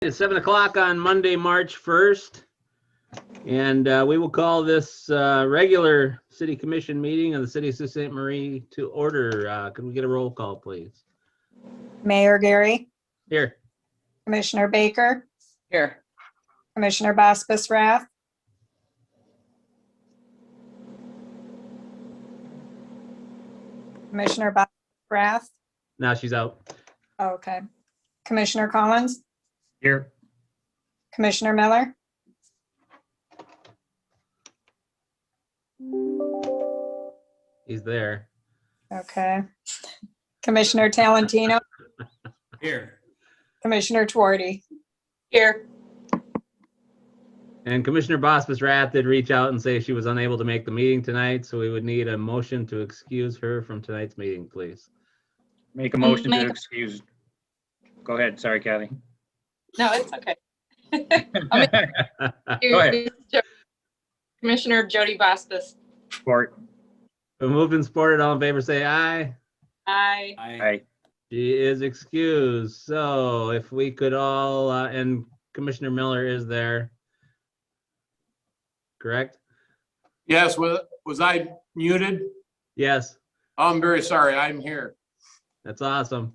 It's 7 o'clock on Monday, March 1st, and we will call this regular City Commission meeting of the City of Sault Ste. Marie to order. Could we get a roll call, please? Mayor Gary, Here. Commissioner Baker, Here. Commissioner Baskus-Rath, Commissioner Baskus-Rath. Now she's out. Okay. Commissioner Collins, Here. Commissioner Miller, He's there. okay. Commissioner Talentino, Here. Commissioner Twardy. Here. And Commissioner Baskus-Rath did reach out and say she was unable to make the meeting tonight, so we would need a motion to excuse her from tonight's meeting, please. Make a motion to excuse. Go ahead. Sorry, Kathy. No, it's okay. Go ahead. Commissioner Jody Baskus. Support. Been moved and supported. All in favor, say aye. Aye. Aye. She is excused. So if we could all, and Commissioner Miller is there, correct? Yes, was I muted? Yes, I'm very sorry, I'm here. that's awesome.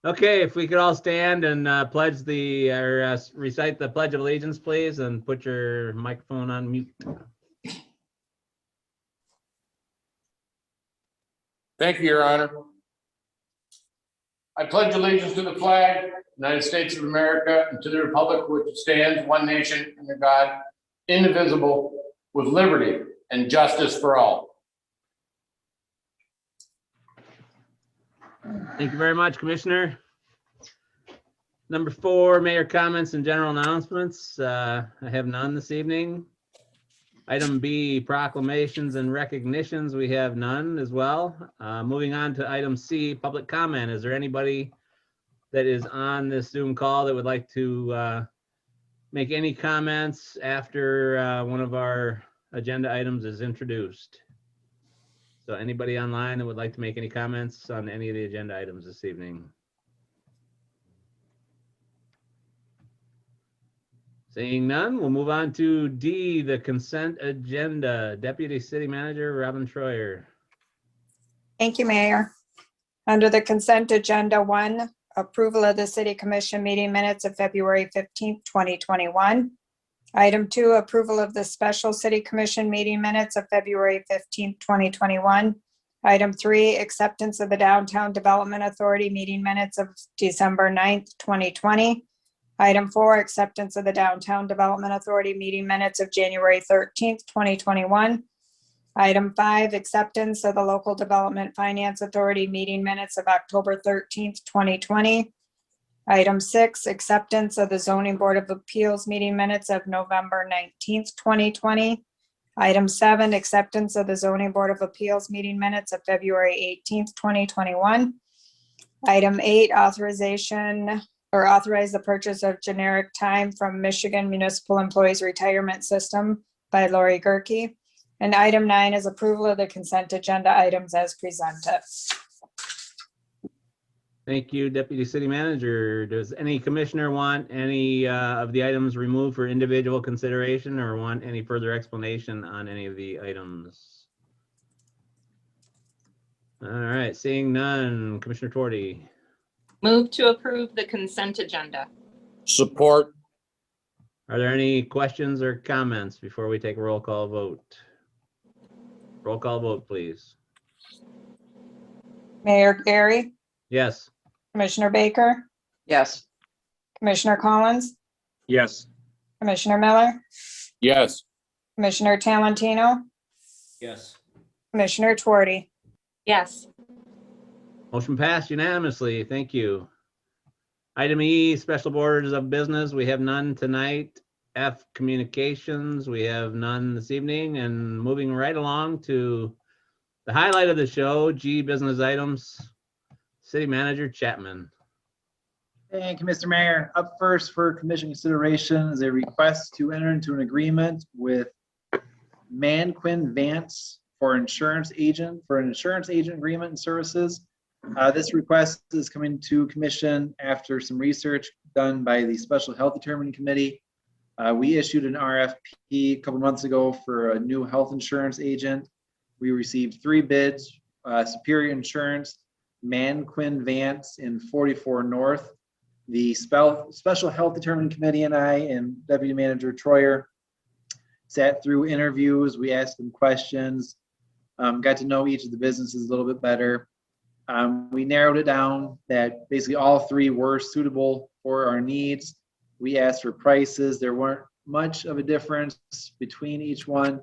Okay, if we could all stand and pledge the, or recite the Pledge of Allegiance, please, and put your microphone on mute. Thank you, Your Honor. I pledge allegiance to the flag, United States of America, and to the republic which stands one nation under God, indivisible, with liberty and justice for all. Thank you very much, Commissioner. Number 4, mayor comments and general announcements. I have none this evening. Item B, proclamations and recognitions. We have none as well. Moving on to item C, public comment. Is there anybody that is on this Zoom call that would like to make any comments after one of our agenda items is introduced? So anybody online that would like to make any comments on any of the agenda items this evening? Seeing none, we'll move on to D, the consent agenda. Deputy City Manager Robin Troyer. Thank you, Mayor. Under the consent agenda, 1, approval of the City Commission meeting minutes of February 15th, 2021. Item 2, approval of the special City Commission meeting minutes of February 15th, 2021. Item 3, acceptance of the Downtown Development Authority meeting minutes of December 9th, 2020. Item 4, acceptance of the Downtown Development Authority meeting minutes of January 13th, 2021. Item 5, acceptance of the Local Development Finance Authority meeting minutes of October 13th, 2020. Item 6, acceptance of the Zoning Board of Appeals meeting minutes of November 19th, 2020. Item 7, acceptance of the Zoning Board of Appeals meeting minutes of February 18th, 2021. Item 8, authorization or authorize the purchase of generic time from Michigan Municipal Employees Retirement System by Lori Gerke. And item 9 is approval of the consent agenda items as presented. Thank you, Deputy City Manager. Does any commissioner want any of the items removed for individual consideration or want any further explanation on any of the items? All right, seeing none, Commissioner Twardy. Move to approve the consent agenda. Support. Are there any questions or comments before we take a roll call vote? Roll call vote, please. Mayor Gary, Yes. Commissioner Baker, Yes. Commissioner Collins, Yes. Commissioner Miller, Yes. Commissioner Talentino, Yes. Commissioner Twardy. Yes. Motion passed unanimously. Thank you. Item E, special orders of business. We have none tonight. F, communications. We have none this evening. And moving right along to the highlight of the show, G, business items. City Manager Chapman. Thank you, Mr. Mayor. Up first for commission consideration is a request to enter into an agreement with Manquin Vance for an insurance agent agreement and services. This request is coming to commission after some research done by the Special Health Determining Committee. We issued an RFP a couple months ago for a new health insurance agent. We received 3 bids, Superior Insurance, Manquin Vance, and 44 North. The Special Health Determining Committee and I and Deputy Manager Troyer sat through interviews. We asked them questions, got to know each of the businesses a little bit better. We narrowed it down that basically all 3 were suitable for our needs. We asked for prices. There weren't much of a difference between each one.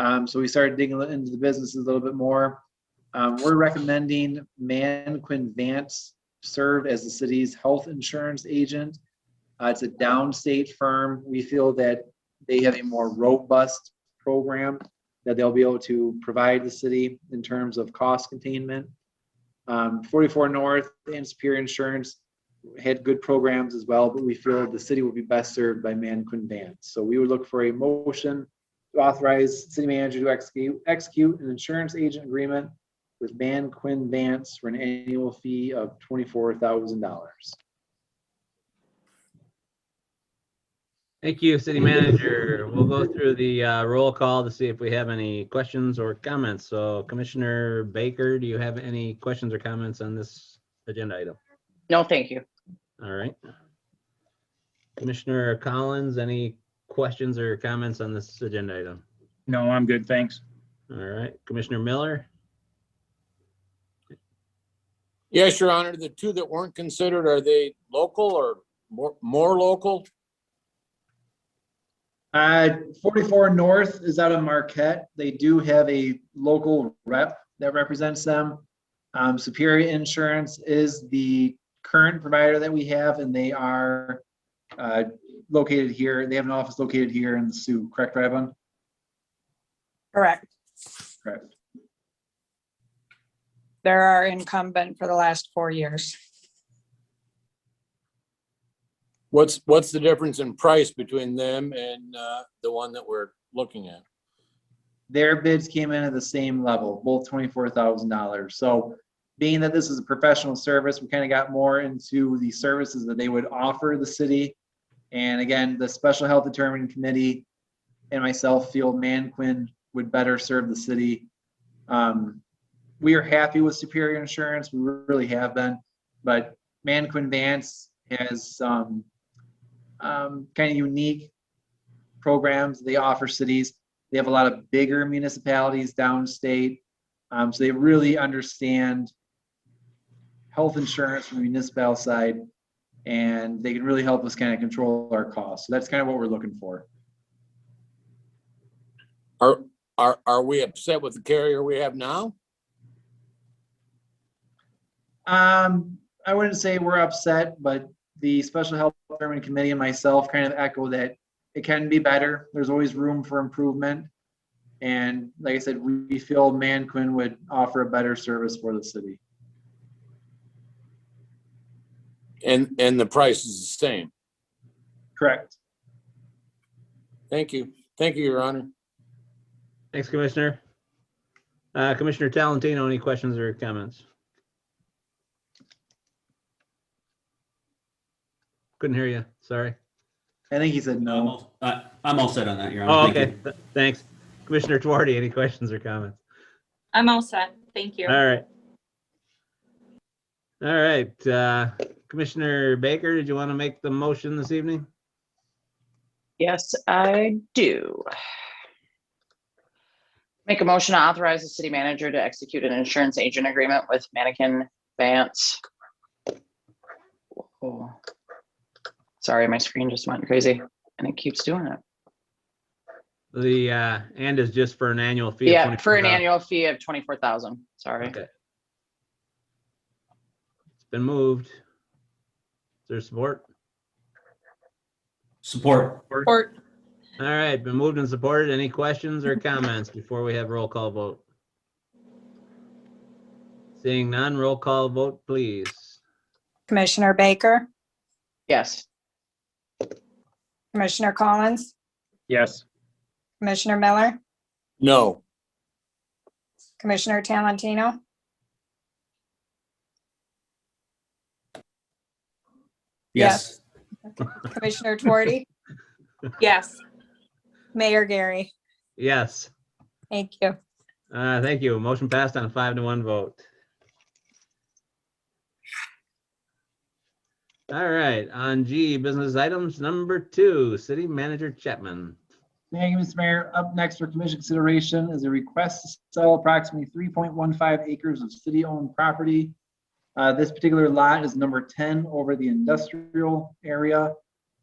So we started digging into the businesses a little bit more. We're recommending Manquin Vance serve as the city's health insurance agent. It's a downstate firm. We feel that they have a more robust program that they'll be able to provide the city in terms of cost containment. 44 North and Superior Insurance had good programs as well, but we feel the city will be best served by Manquin Vance. So we would look for a motion to authorize city manager to execute an insurance agent agreement with Manquin Vance for an annual fee of $24,000. Thank you, City Manager. We'll go through the roll call to see if we have any questions or comments. So Commissioner Baker, do you have any questions or comments on this agenda item? No, thank you. All right. Commissioner Collins, any questions or comments on this agenda item? No, I'm good, thanks. All right. Commissioner Miller? Yes, Your Honor. The 2 that weren't considered, are they local or more local? 44 North is out of Marquette. They do have a local rep that represents them. Superior Insurance is the current provider that we have, and they are located here. They have an office located here in the Sioux, correct, Ryvon? Correct. Correct. They're our incumbent for the last 4 years. What's the difference in price between them and the one that we're looking at? Their bids came in at the same level, both $24,000. So being that this is a professional service, we kind of got more into the services that they would offer the city. And again, the Special Health Determining Committee and myself feel Manquin would better serve the city. We are happy with Superior Insurance. We really have been, but Manquin Vance has some kind of unique programs they offer cities. They have a lot of bigger municipalities downstate. So they really understand health insurance from the municipal side, and they can really help us kind of control our costs. So that's kind of what we're looking for. Are we upset with the carrier we have now? I wouldn't say we're upset, but the Special Health Determining Committee and myself kind of echo that it can be better. There's always room for improvement. And like I said, we feel Manquin would offer a better service for the city. And the price is the same. Correct. Thank you. Thank you, Your Honor. Thanks, Commissioner. Commissioner Talentino, any questions or comments? Couldn't hear you. Sorry. I think he said no. I'm all set on that, Your Honor. Oh, Thank okay. you. Thanks. Commissioner Twardy, any questions or comments? I'm all set. Thank you. All right. All right. Commissioner Baker, did you want to make the motion this evening? Yes, I do. Make a motion to authorize the city manager to execute an insurance agent agreement with Mannequin Vance. Oh. Sorry, my screen just went crazy and it keeps doing it. The and is just for an annual fee. Yeah, of for an $24,000. annual fee of 24,000. Sorry. Okay. It's been moved. Is there support? Support. Or All right, been moved and supported. Any questions or comments before we have roll call vote? Seeing none, roll call vote, please. Commissioner Baker, Yes. Commissioner Collins, Yes. Commissioner Miller, No. Commissioner Talentino, Yes. Commissioner Tuarty, Yes. Mayor Gary. Yes. Thank you. Thank you. Motion passed on a 5-1 vote. All right, on G, business items number 2, City Manager Chapman. Thank you, Mr. Mayor. Up next for commission consideration is a request to sell approximately 3.15 acres of city-owned property. This particular lot is number 10 over the industrial area.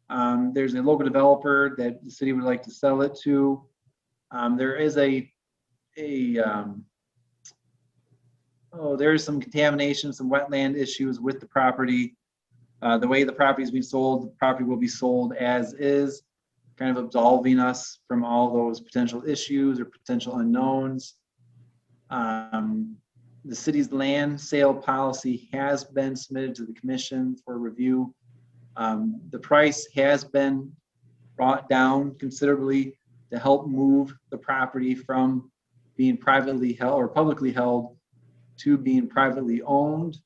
There's a local developer that the city would like to sell it to. There is there is some contamination, some wetland issues with the property. The way the property is being sold, the property will be sold as is, kind of absolving us from all those potential issues or potential unknowns. The city's land sale policy has been submitted to the commission for review. The price has been brought down considerably to help move the property from being privately held or publicly held to being privately owned.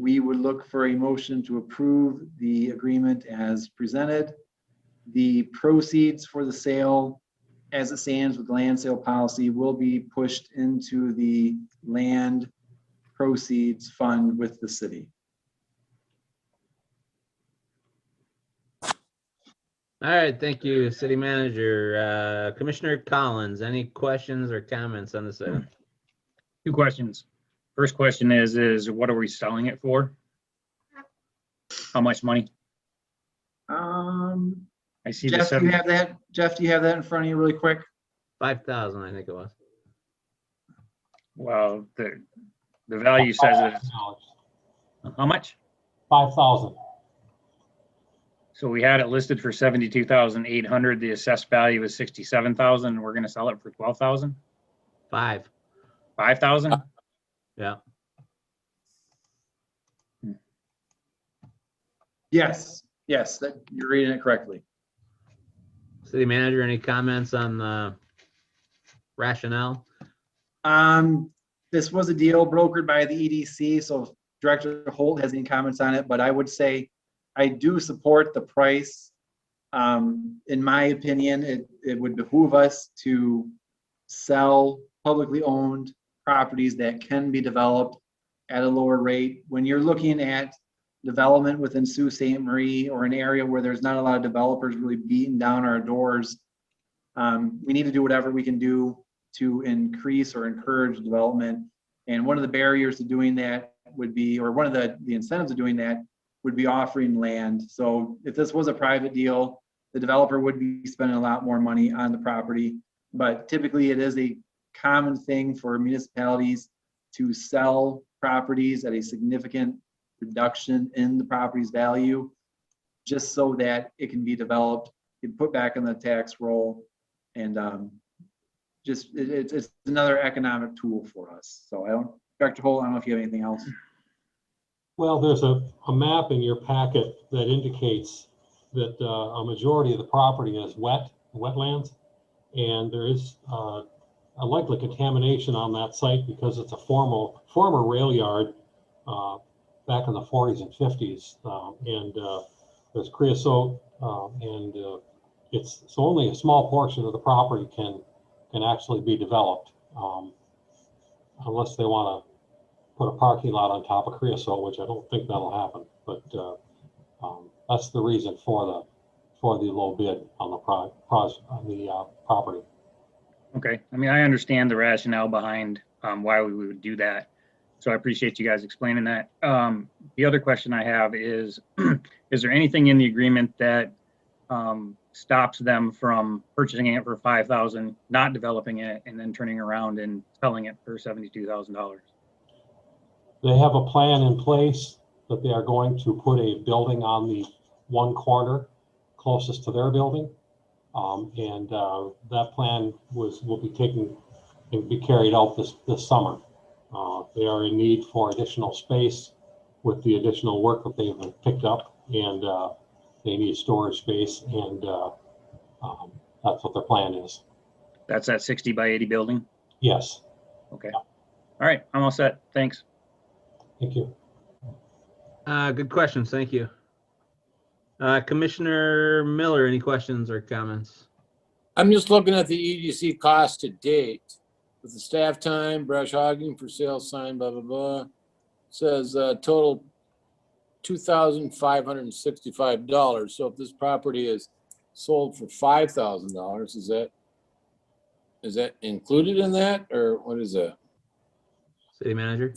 We would look for a motion to approve the agreement as presented. The proceeds for the sale, as it stands with the land sale policy, will be pushed into the land proceeds fund with the city. All right, thank you, City Manager. Commissioner Collins, any questions or comments on this item? 2 questions. First question is what are we selling it for? How much money? I see the Jeff, do you 7. have that? Jeff, do you have that in front of you really quick? 5,000, I think it was. Well, the value says it's how much? 5,000. So we had it listed for 72,800. The assessed value is 67,000. And we're going to sell it for 12,000. 5. 5,000. Yeah. Yes, that you're reading it correctly. City Manager, any comments on the rationale? This was a deal brokered by the EDC, so if Director Holt has any comments on it, but I would say I do support the price. In my opinion, it would behoove us to sell publicly owned properties that can be developed at a lower rate. When you're looking at development within Sault Ste. Marie or an area where there's not a lot of developers really beating down our doors, we need to do whatever we can do to increase or encourage development. And one of the barriers to doing that would be, or one of the incentives of doing that would be offering land. So if this was a private deal, the developer would be spending a lot more money on the property. But typically it is a common thing for municipalities to sell properties at a significant reduction in the property's value, just so that it can be developed, get put back in the tax roll, and it's another economic tool for us. So Dr. Holt, I don't know if you have anything else. Well, there's a map in your packet that indicates that a majority of the property is wetlands, and there is a likely contamination on that site because it's a former rail yard back in the 40s and 50s, and there's creosote, and it's so only a small portion of the property can actually be developed, unless they want to put a parking lot on top of creosote, which I don't think that'll happen. But that's the reason for the low bid on the property. Okay. I mean, I understand the rationale behind why we would do that. So I appreciate you guys explaining that. The other question I have is there anything in the agreement that stops them from purchasing it for $5,000, not developing it, and then turning around and selling it for $72,000? They have a plan in place that they are going to put a building on the one corner closest to their building. And that plan will be carried out this summer. They are in need for additional space with the additional work that they've picked up, and they need storage space, and that's what their plan is. That's that 60 by 80 building? Yes. Okay. All right. I'm all set. Thanks. Thank you. Good questions. Thank you. Commissioner Miller, any questions or comments? I'm just looking at the EDC cost to date with the staff time, brush hogging for sale sign, blah, blah, blah. Says total $2,565. So if this property is sold for $5,000, is that included in that, or what is that? City manager?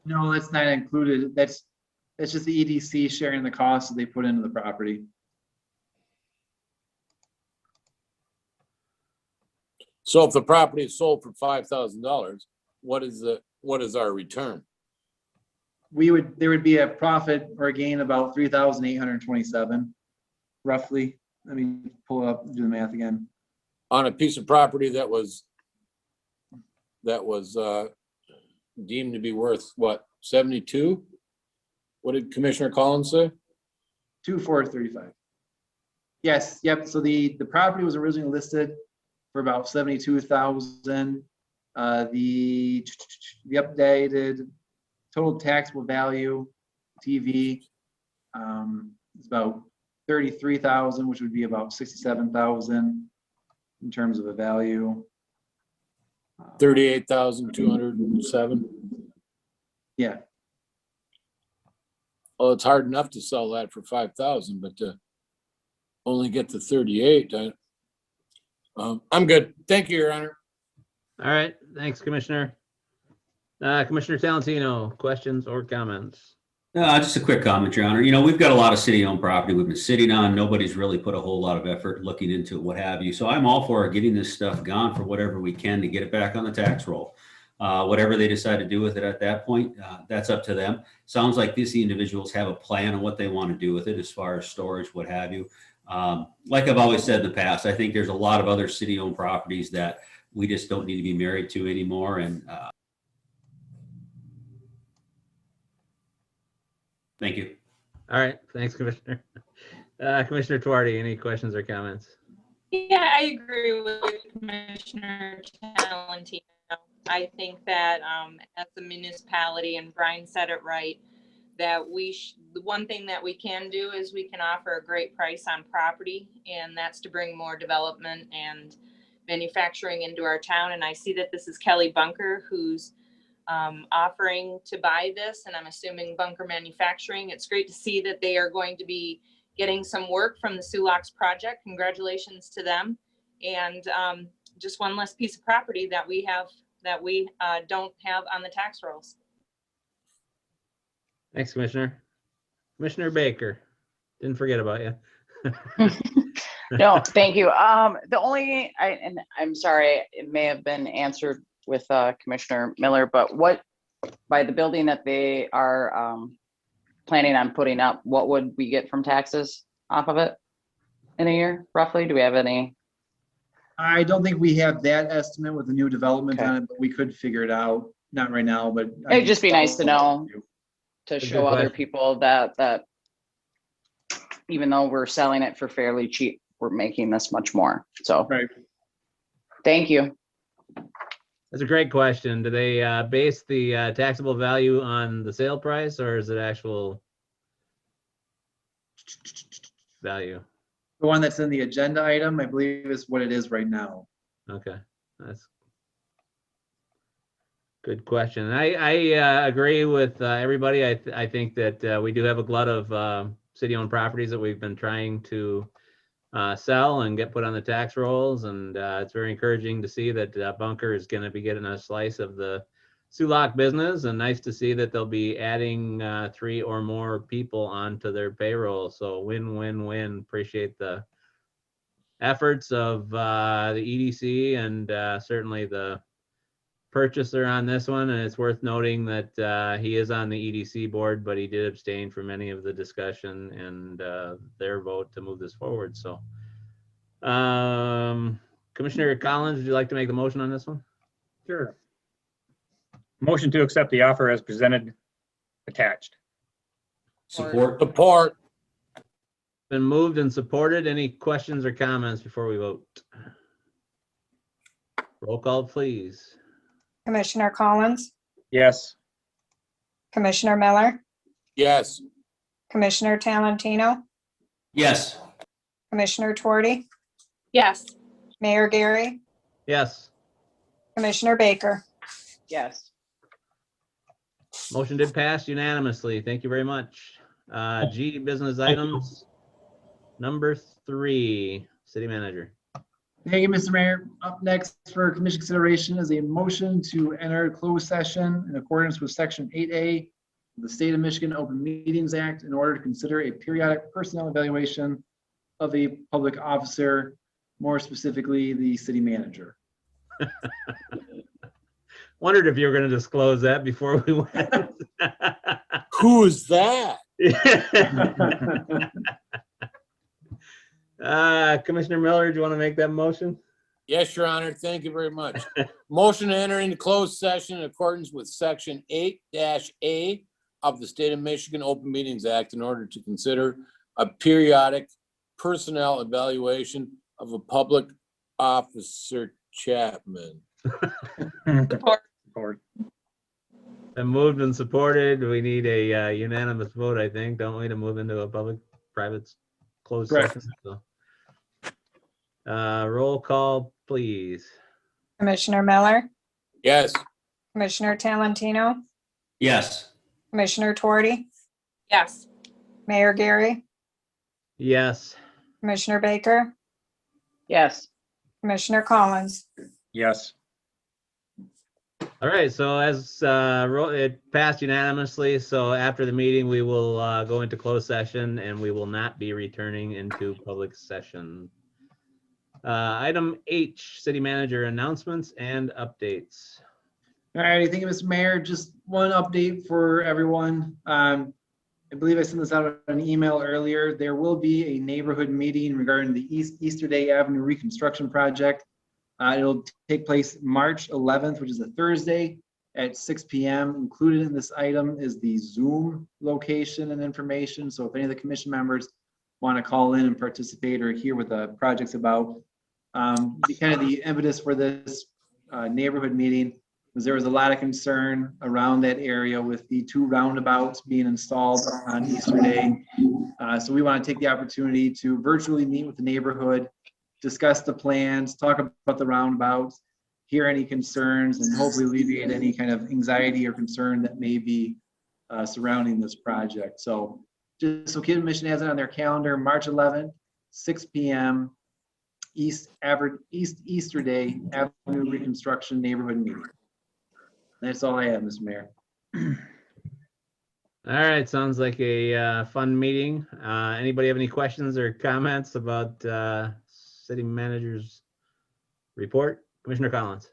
No, that's not included. That's just the EDC sharing the costs that they put into the property. So if the property is sold for $5,000, what is our return? There would be a profit or a gain about 3,827, roughly. Let me pull up, do the math again. On a piece of property that was deemed to be worth what, 72? What did Commissioner Collins say? 2,435. Yes, yep. So the property was originally listed for about 72,000. The updated total taxable value, TV, is about 33,000, which would be about 67,000 in terms of a value. 38,207. Yeah, Well, it's hard enough to sell that for 5,000, but to only get to 38, I'm good. Thank you, Your Honor. All right, thanks, Commissioner. Commissioner Talentino, questions or comments? Just a quick comment, Your Honor. You know, we've got a lot of city-owned property we've been sitting on. Nobody's really put a whole lot of effort looking into it, what have you. So I'm all for getting this stuff gone for whatever we can to get it back on the tax roll. Whatever they decide to do with it at that point, that's up to them. Sounds like these individuals have a plan on what they want to do with it as far as storage, what have you. Like I've always said in the past, I think there's a lot of other city-owned properties that we just don't need to be married to anymore. And thank you. All right, thanks, Commissioner. Commissioner Tuardi, any questions or comments? Yeah, I agree with Commissioner Talentino. I think that as a municipality, and Brian said it right, that the one thing that we can do is we can offer a great price on property, and that's to bring more development and manufacturing into our town. And I see that this is Kelly Bunker who's offering to buy this, and I'm assuming Bunker Manufacturing. It's great to see that they are going to be getting some work from the Sulaks project. Congratulations to them. And just one less piece of property that we have that we don't have on the tax rolls. Thanks, Commissioner. Commissioner Baker, didn't forget about you. No, thank you. And I'm sorry, it may have been answered with Commissioner Miller, but by the building that they are planning on putting up, what would we get from taxes off of it in a year, roughly? Do we have any? I don't think we have that estimate with the new development Okay. on it, but we could figure it out. Not right now, but It'd just be nice to know, to That's a show good other question. people that even though we're selling it for fairly cheap, we're making this much more. So, Right. thank you. That's a great question. Do they base the taxable value on the sale price, or is it actual value? The one that's in the agenda item, I believe, is what it is right now. Okay, that's good question. I agree with everybody. I think that we do have a glut of city-owned properties that we've been trying to sell and get put on the tax rolls, and it's very encouraging to see that Bunker is going to be getting a slice of the Sulak business, and nice to see that they'll be adding 3 or more people onto their payroll. So win, win, win. Appreciate the efforts of the EDC and certainly the purchaser on this one. And it's worth noting that he is on the EDC board, but he did abstain from any of the discussion and their vote to move this forward. So Commissioner Collins, would you like to make the motion on this one? Sure. Motion to accept the offer as presented, attached. Support. Support. Been moved and supported. Any questions or comments before we vote? Roll call, please. Commissioner Collins, Yes. Commissioner Miller, Yes. Commissioner Talentino, Yes. Commissioner Tuarty, Yes. Mayor Gary, Yes, Commissioner Baker. Yes. motion did pass unanimously. Thank you very much. G, business items. Number 3, city manager. Thank you, Mr. Mayor. Up next for commission consideration is a motion to enter closed session in accordance with Section 8A of the State of Michigan Open Meetings Act in order to consider a periodic personnel evaluation of a public officer, more specifically, the city manager. Wondered if you were going to disclose that before we went. Who's that? Commissioner Miller, do you want to make that motion? Yes, Your Honor. Thank you very much. Motion to enter into closed session in accordance with Section 8-A of the State of Michigan Open Meetings Act in order to consider a periodic personnel evaluation of a public officer. Chapman. Support. Been moved and supported. We need a unanimous vote, I think, don't we, to move into a public-private closed Correct. session? So, roll call, please. Commissioner Miller, Yes. Commissioner Talentino, Yes. Commissioner Tuarty, Yes. Mayor Gary, Yes. Commissioner Baker, Yes. Commissioner Collins. Yes. All right, so as it passed unanimously, so after the meeting, we will go into closed session and we will not be returning into public session. Item H, city manager announcements and updates. All right, thank you, Mr. Mayor. Just one update for everyone. I believe I sent this out on an email earlier. There will be a neighborhood meeting regarding the Easterday Avenue reconstruction project. It'll take place March 11th, which is a Thursday at 6 p.m. Included in this item is the Zoom location and information. So if any of the commission members want to call in and participate or hear what the project's about, the impetus for this neighborhood meeting was there was a lot of concern around that area with the 2 roundabouts being installed on Easter Day. So we want to take the opportunity to virtually meet with the neighborhood, discuss the plans, talk about the roundabouts, hear any concerns, and hopefully alleviate any kind of anxiety or concern that may be surrounding this project. So just so Kid Mission has it on their calendar, March 11th, 6 p.m. Easter Day Avenue Reconstruction Neighborhood Meeting. That's all I have, Mr. Mayor. All right, sounds like a fun meeting. Anybody have any questions or comments about city manager's report? Commissioner Collins.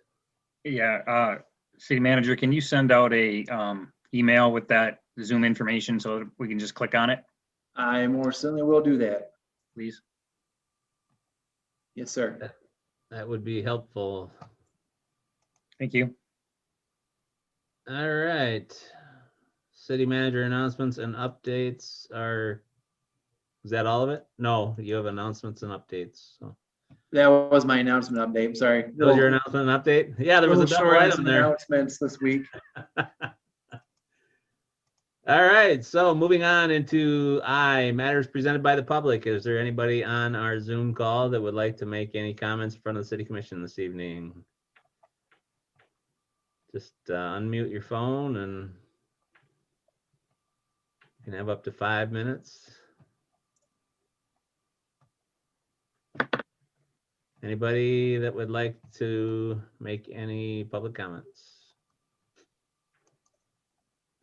Yeah, city manager, can you send out a email with that Zoom information so that we can just click on it, I more certainly will do that. please? Yes, sir. That would be helpful. Thank you. All right. City manager announcements and updates are, is that all of it? No, you have announcements and updates. So That was my announcement update. Sorry. that was your announcement and update? Yeah, there was a double short on item some there. announcements this week. All right, so moving on into I, matters presented by the public. Is there anybody on our Zoom call that would like to make any comments in front of the city commission this evening? Just unmute your phone and you can have up to 5 minutes. Anybody that would like to make any public comments?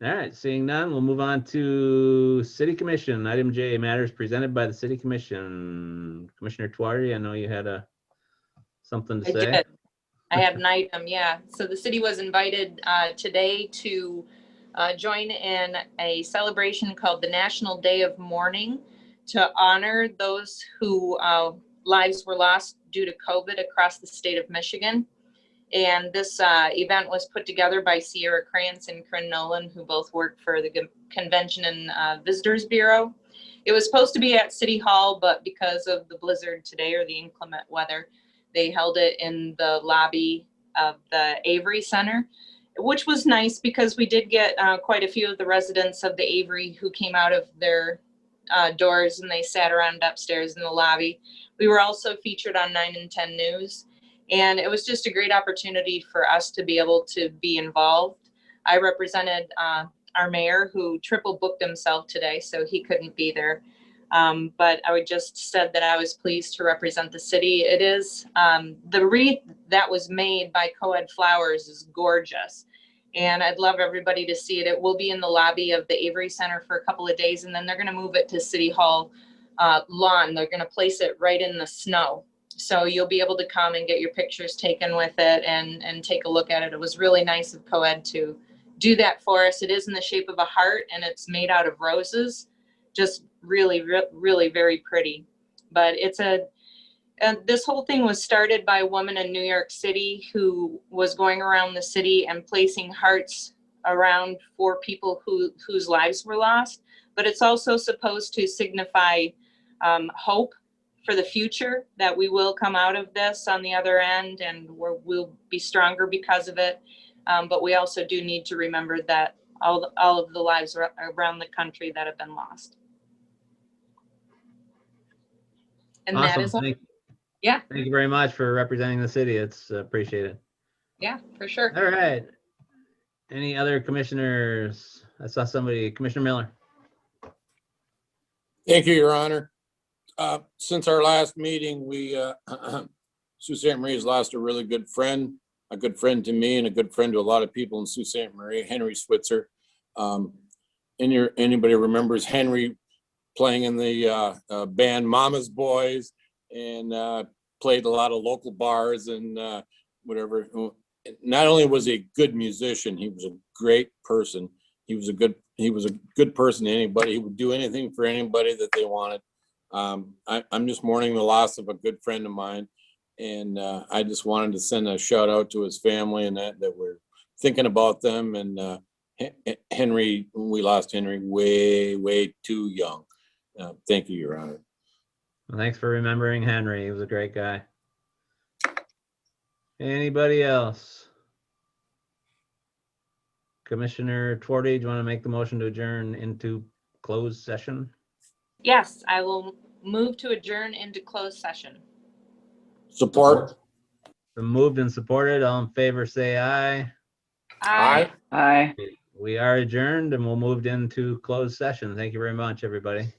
All right, seeing none, we'll move on to City Commission. Item J, matters presented by the City Commission. Commissioner Tuarty, I know you had something to I say. did. I have an item, yeah. So the city was invited today to join in a celebration called the National Day of Mourning to honor those who lives were lost due to COVID across the state of Michigan. And this event was put together by Sierra Krantz and Corinne Nolan, who both work for the Convention and Visitors Bureau. It was supposed to be at City Hall, but because of the blizzard today or the inclement weather, they held it in the lobby of the Avery Center, which was nice because we did get quite a few of the residents of the Avery who came out of their doors and they sat around upstairs in the lobby. We were also featured on 9 and 10 News. And it was just a great opportunity for us to be able to be involved. I represented our mayor, who triple booked himself today, so he couldn't be there. But I would just said that I was pleased to represent the city. It is, the wreath that was made by Coed Flowers is gorgeous. And I'd love everybody to see it. It will be in the lobby of the Avery Center for a couple of days, and then they're gonna move it to City Hall lawn. They're gonna place it right in the snow. So you'll be able to come and get your pictures taken with it and take a look at it. It was really nice of Coed to do that for us. It is in the shape of a heart and it's made out of roses. Just really, really very pretty. But it's this whole thing was started by a woman in New York City who was going around the city and placing hearts around for people whose lives were lost. But it's also supposed to signify hope for the future, that we will come out of this on the other end and we'll be stronger because of it. But we also do need to remember that all of the lives around the country that have been lost. And that is all. Yeah. Thank you very much for representing the city. It's appreciated. Yeah, for sure. All right. Any other commissioners? I saw somebody, Commissioner Miller. Thank you, Your Honor. Since our last meeting, Sault Ste. Marie has lost a really good friend to me and a good friend to a lot of people in Sault Ste. Marie, Henry Switzer. Anybody remembers Henry playing in the band Mama's Boys and played a lot of local bars and whatever. Not only was he a good musician, he was a great person. He was a good person to anybody. He would do anything for anybody that they wanted. I'm just mourning the loss of a good friend of mine. And I just wanted to send a shout out to his family and that we're thinking about them. And Henry, we lost Henry way too young. Thank you, Your Honor. Well, thanks for remembering Henry. He was a great guy. Anybody else? Commissioner Twardy, do you want to make the motion to adjourn into closed session? Yes, I will move to adjourn into closed session. Support. Been moved and supported. All in favor, say aye. Aye. Aye. We are adjourned and we'll move into closed session. Thank you very much, everybody.